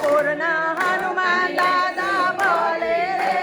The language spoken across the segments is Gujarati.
પૂર્ણ હનુમાન દાદા બોલે રે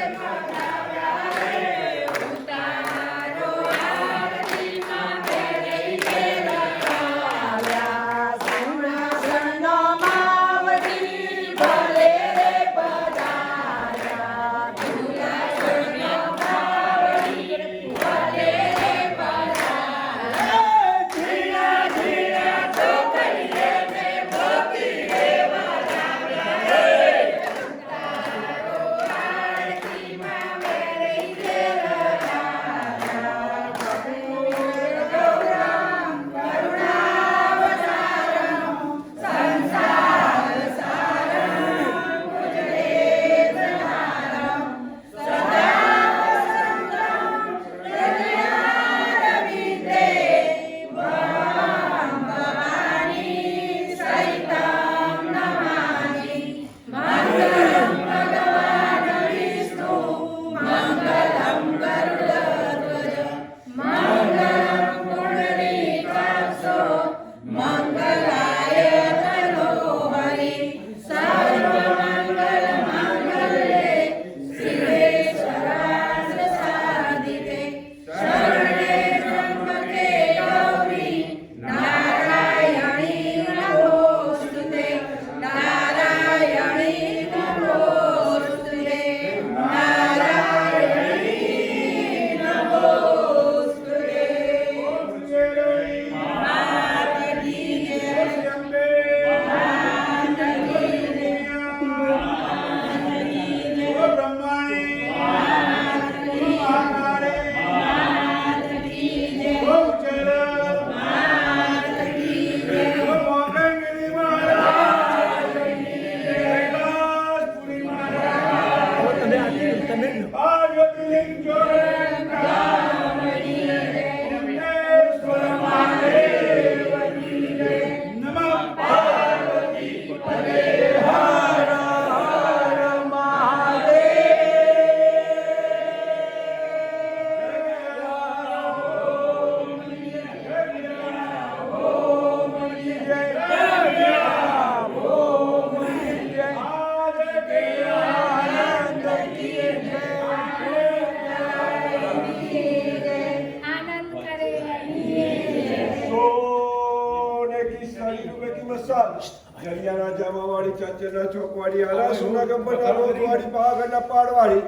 જલિયાના જામાવાળી ચાચરના ચોકવાળી આલા સોના ગબ્બરના રોજવાળી પાવાગઢના પાડવાળી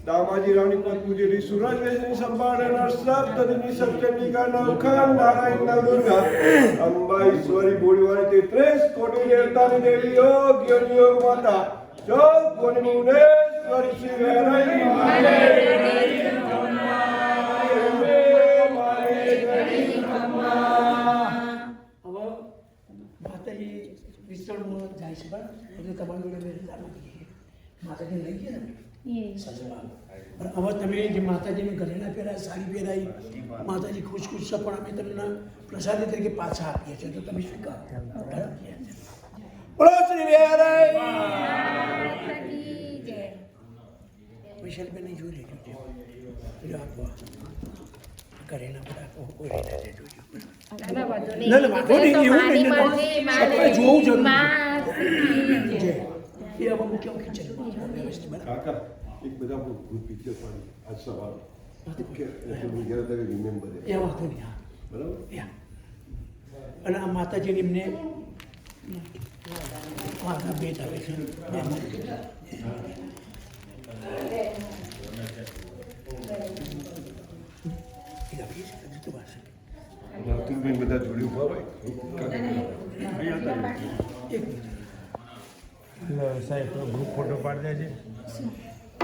દામાજી રાણી પદ્મુજીની સુરજ વેશની સંભાળનાર સપ્તદીની સપ્તનિકા નવખાન નારાયણના દુર્ગા અંબા ઈશ્વરી બોળીવાળી 33 કોટી દેવતાની દેવી યોગ યોગ માતા ચોક કોની મુનેશ્વરી શ્રી વેરાઈ વિસ્તરણમાં જાય છે બરાબર એટલે તમારી જોડે માતાજી લઈ ગયા ને સજવા પણ હવે તમે જે માતાજીને ઘરેણા પહેરાય સાડી પહેરાઈ માતાજી ખુશ ખુશ છે પણ અમે તમને પ્રસાદી તરીકે પાછા આપીએ છીએ તો તમે સ્વીકારો બોલો શ્રી વેરાઈ વિશાલબેન જોઈ લેજો આપવા ઘરેણા બધા કોઈ રીતે જોજો એક બધા ભૂત પિક્ચર પણ આજ સવારે રિમેમ્બર બરાબર અને આ માતાજીની એમને માતા ભેટ આવે છે બધા જોડી ઉભા હોય સાહેબ ગ્રુપ ફોટો પાડી દે છે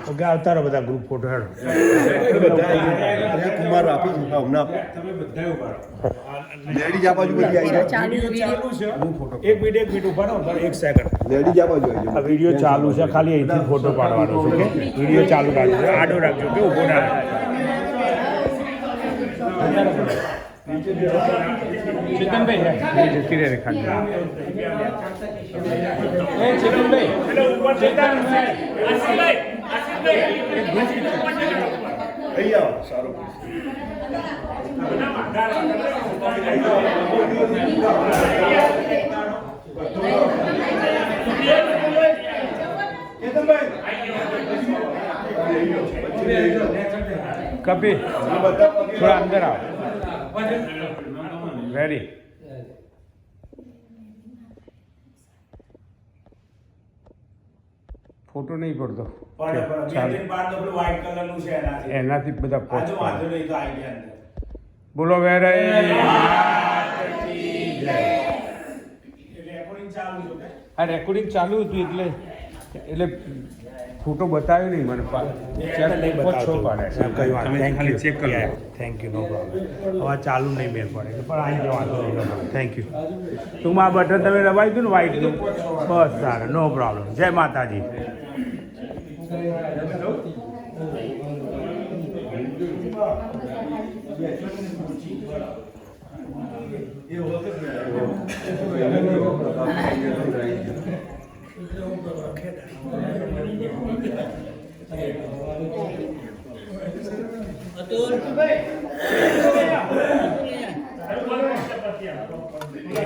ઓકે આવતા રહો બધા ગ્રુપ ફોટો હેડો કુમાર આપી હમણાં લેડીઝ આ બાજુ બધી આવી ચાલુ છે એક મિનિટ ઉભા રહો એક સેકન્ડ લેડીઝ આ બાજુ આવી આ વિડીયો ચાલુ છે ખાલી અહીંથી ફોટો પાડવાનો છે ઓકે વિડીયો ચાલુ રાખજો આડો રાખજો કે ઊભો ના ચેતનભાઈ જતી રહે ખાલી ચેતનભાઈ અહીં આવો સારું કપિલ થોડા અંદર આવો રેડી ફોટો નહીં પડતો એનાથી બધા પોસ્ટ બોલો વેરાઈ આ રેકોર્ડિંગ ચાલુ હતું એટલે ફોટો બતાવ્યો નહીં મને છો પાડે કઈ વાત ખાલી ચેક કરી થેન્ક યુ નો પ્રોબ્લેમ હવે ચાલુ નહીં મેળ પડે પણ આવી જવાનું થેન્ક યુ ટૂંકમાં આ બટન તમે દબાવી દો ને વ્હાઈટનું બસ સારું નો પ્રોબ્લેમ જય માતાજી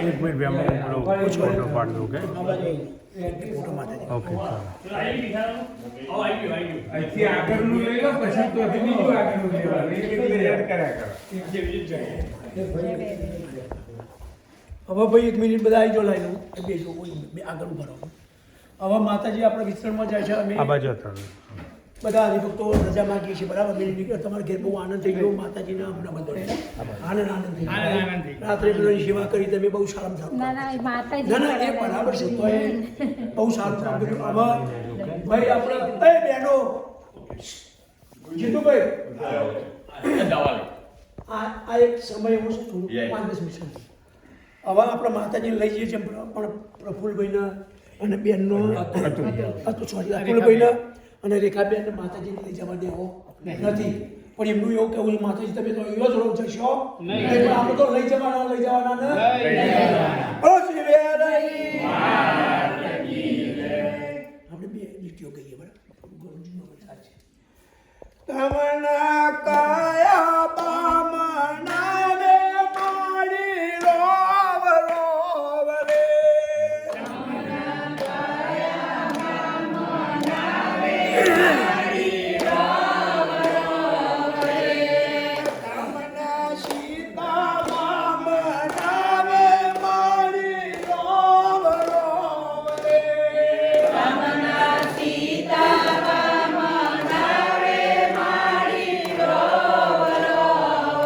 એક મિનિટ બે ફોટો પાડી દઉં ઓકે ચાલો અહીંથી આગળનું લઈ લો પછી તો બીજું આગળનું લેવાનું એડ કર્યા કરો હવે ભાઈ 1 મિનિટ બધા આવી જો લાઈ લઉં બેસો કોઈ આગળ ભરો હવે માતાજી આપણા વિસ્તરણમાં જાય છે અમે આ બાજુ હતા બધા હરિભક્તો રજા માંગીએ છીએ બરાબર મેં નીકળ્યો તમારા ઘેર બહુ આનંદ થઈ ગયો માતાજીના હમણાં બધો આનંદ થઈ ગયો રાત્રે બધાની સેવા કરી તમે બહુ સારું સારું ના એ બરાબર છે તો એ બહુ સારું કામ કર્યું હવે ભાઈ આપણે એ બહેનો જીતુભાઈ આ એક સમય એવો છે થોડું 5-10 મિનિટ હવે આપણે માતાજીને લઈ જઈએ છીએ પણ પ્રફુલભાઈના અને બેનનો અતુલભાઈના અને રેખાબેન માતાજીને લઈ જવા દેવો નથી પણ એમનું એવું કહેવું છે માતાજી તમે તો એવો જ રોગ જશો નહીં આપણે તો લઈ જવાના ને આપણે બે લીટીઓ કહીએ બરાબર તમના કાયા બામના રે મારી રોવ રોવ રે તમના કાયા બામના રે મારી રોવ રોવ રે તમના સીતા બામના રે મારી રોવ રોવ રે તમના સીતા બામના રે મારી રોવ રોવ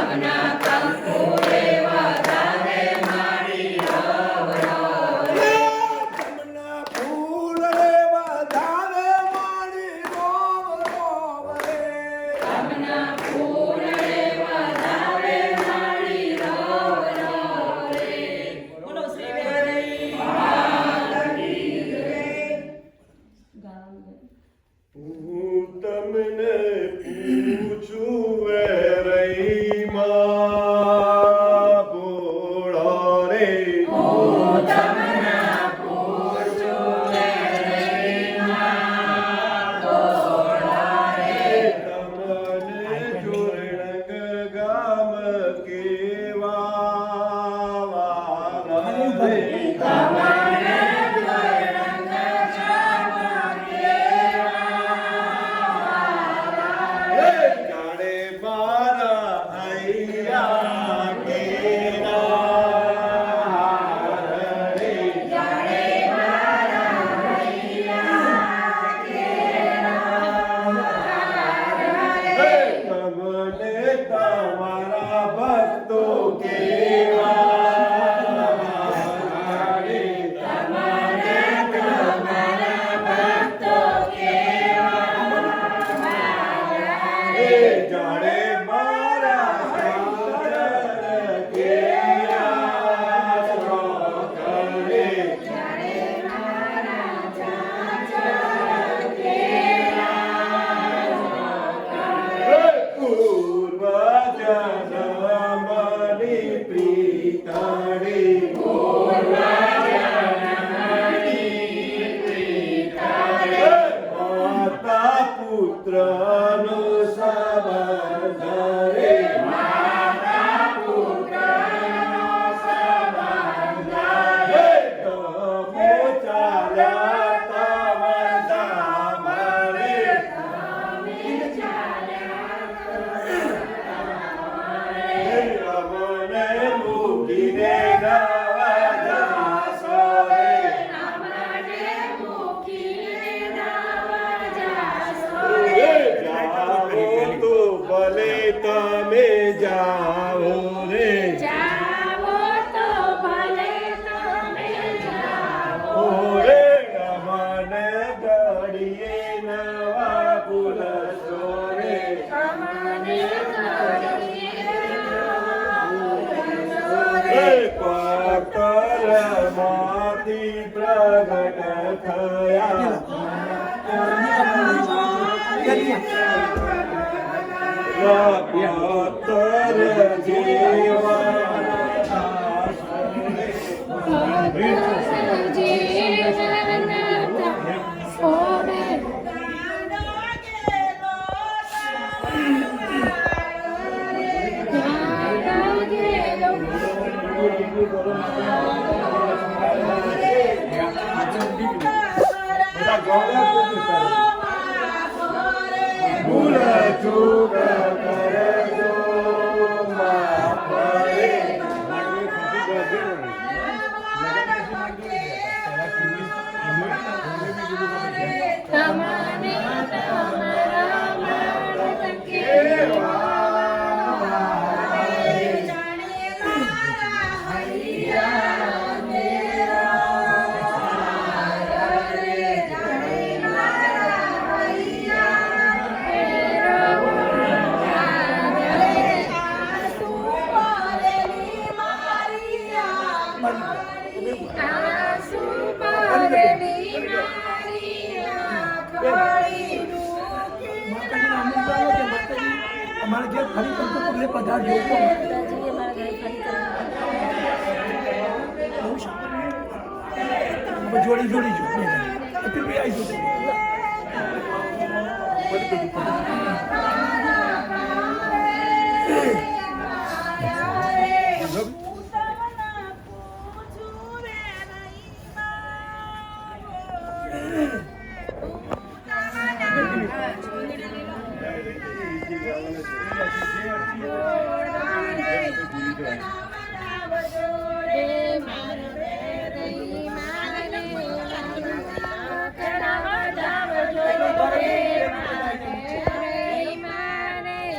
તમના ફૂલ રે વધારે મારી રોમ રોમ રે. બોલો શ્રી વેરઈ હું તમને પૂછું વેરઈ માં ભોળો રે. તમને જોડણગ ગામ કેવા વાલા રે. જાણે મારા હૈયા કેરા રે. તમને તમારા ભક્તો કેવા રે. જાણે મારા સાગર કેરા કરે. પૂર્વ જન્મની પ્રીતણી માતા પુત્રનો સંબંધ રે. તમો ચાલ્યા તમર ધામ રે. અમને મૂકીને નવા જાશો રે. જાઓ તો ભલે તમે જાઓ રે. ઓરે અમને ઘડીએ નવા પુરસો રે. પાતરમાંથી પ્રગટ થયા પાતર ભૂલ ચૂક કરજો માફ રે. અમારે ઘેર ફરી કરતો પગલે પધારજો જોડી જોડી જો આવી જતો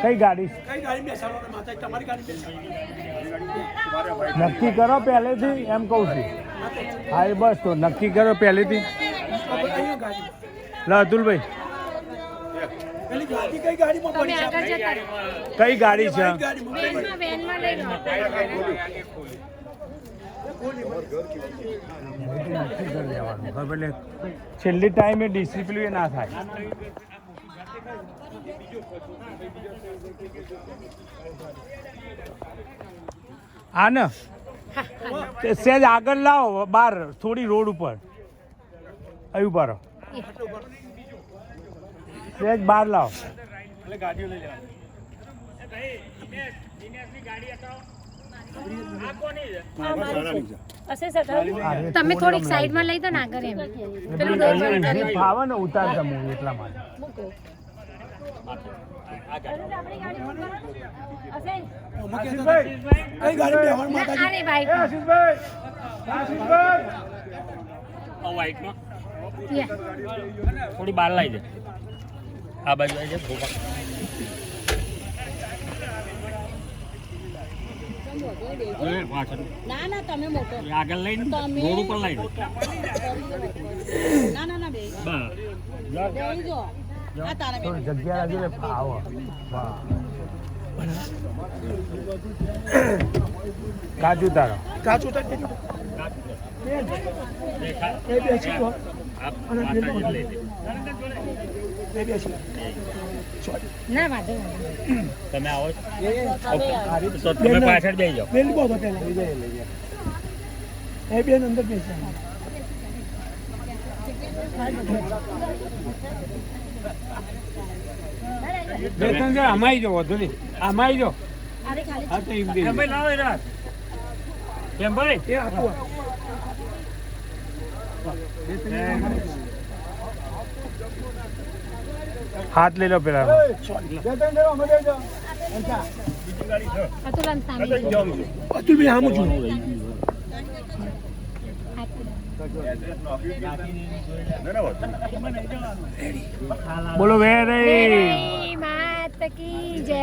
કઈ ગાડી કઈ ગાડી બેસાડો ને માતાજી તમારી ગાડી બેસાડો નક્કી કરો પહેલેથી એમ કહું છું હા એ બસ તો નક્કી કરો પહેલેથી અહીંયા ગાડી લ અતુલભાઈ પેલી ગાડી કઈ ગાડીમાં તમે પડી આગળ જતા રહો. કઈ ગાડી છે વેનમાં વેનમાં લઈ લો. નક્કી કરી લેવાનું ખબર એટલે છેલ્લી ટાઈમે ડિસિપ્લિન ના થાય હા ને તે સહેજ આગળ લાવો બહાર થોડી રોડ ઉપર અહીં ઉભા રહો સહેજ બહાર લાવો તમે થોડીક સાઈડમાં લઈ દો ને આગળ એમ પેલું ડોર બંધ કરી ફાવે ને ઉતારતા હું એટલા માટે મૂકો. કઈ ગાડી બેહણ માતાજી અરે ભાઈ થોડી બહાર લાવી દે આ બાજુ આવી જાય ભોપા ના ના તમે મોટો આગળ લઈને રોડ ઉપર લાવી દે ના ના ના બે બેહી જો આ તારા થોડી જગ્યા લાગી ને ફાવો વાહ કાજુ તારો કાચું તો કેટલું એ બેસી ગયો અને પેલું એ બેસી ના વાંધો નહીં. તમે આવો તો તમે પાછળ જઈ જાઓ બેન બોલો પેલા એ બેન અંદર બેસી બે ત્રણ જણ અમાઈ જાઓ વધુ નહીં અમાઈ જાઓ અરે ખાલી હા તો એમ દે કેમ ભાઈ લાવો એ રાત કેમ ભાઈ એ આપું હાથ લઈ લો પેલા અતુલન સામે અતુલ ભાઈ આમ છું બોલો વેરે મેરી માત કી જય.